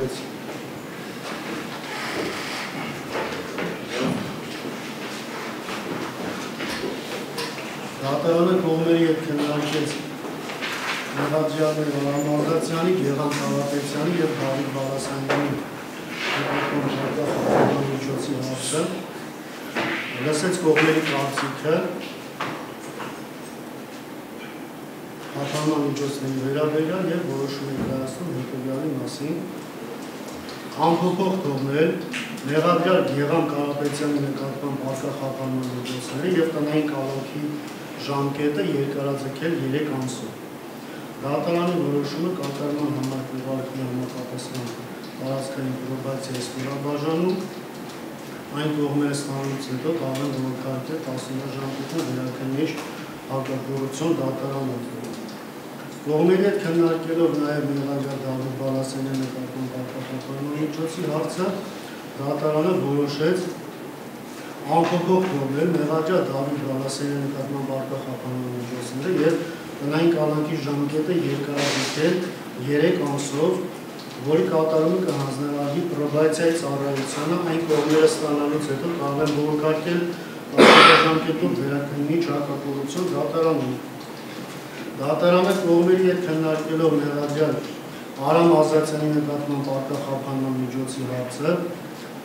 քննարկվեց։ Դատարանը կողմերի հետ քննարկեց Մեղադրյալներ Արամ Աղդատյանի, Գեղամ Կարապետյանի և Դավիթ Բալասանյանի միջոցի հարցը, լսեց կողմերի կարծիքը խափանման միջոցների վերաբերյալ և որոշում է կայացնում հետևյալի մասին անփոփոխ թողնել Մեղադրյալ Գեղամ Կարապետյանի նկատմամբ առկա խափանման միջոցները և տնային կալանքի ժամկետը երկարաձգել 3 ամսով։ Դատարանի որոշումը կատարման համար ուղարկվում է համապատասխան տարածքային պրոբացիայի ստորաբաժանում, այն կողմերը ստանալուց հետո կարող են որոշել 10 ժամկետում վերաքննիչ հակակոռուպցիոն դատարանում։ Կողմերի հետ քննարկելով նաև Մեղադրյալ Դավիթ Բալասանյանի նկատմամբ առկա խափանման միջոցի հարցը, դատարանը որոշեց անփոփոխ թողնել Մեղադրյալ Դավիթ Բալասանյանի նկատմամբ առկա խափանման միջոցները և տնային կալանքի ժամկետը երկարաձգել 3 ամսով, որի կատարումը կհանձնարարվի պրոբացիայի ծառայությանը, այն կողմերը ստանալուց հետո կարող են բողոքարկել 10 ժամկետում վերաքննիչ հակակոռուպցիոն դատարանում։ Դատարանը կողմերի հետ քննարկելով Մեղադրյալ Արամ Աղդատյանի նկատմամբ առկա խափանման միջոցի հարցը,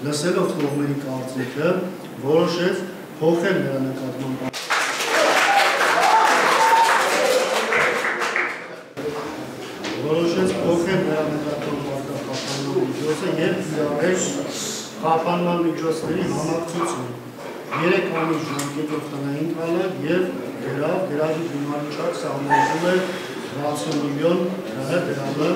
լսելով կողմերի կարծիքը, որոշեց փոխել նրա նկատմամբ առկա խափանման միջոցը և կիրառել խափանման միջոցների համակցություն 3 ամիս ժամկետով տնային կալանք և գրավի գումարի չափ սահմանվում է 60 միլիոն դրամը։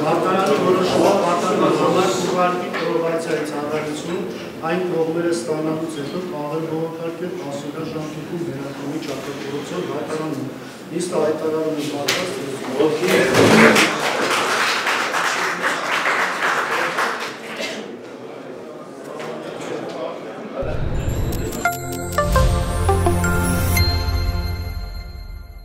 Դատարանի որոշումը կատարման համար ուղարկի պրոբացիայի ծառայություն, այն կողմերը ստանալուց հետո կարող են բողոքարկել 10 ժամկետում վերաքննիչ հակակոռուպցիոն դատարանում։ Իսկ հայտարարում է պատրաստ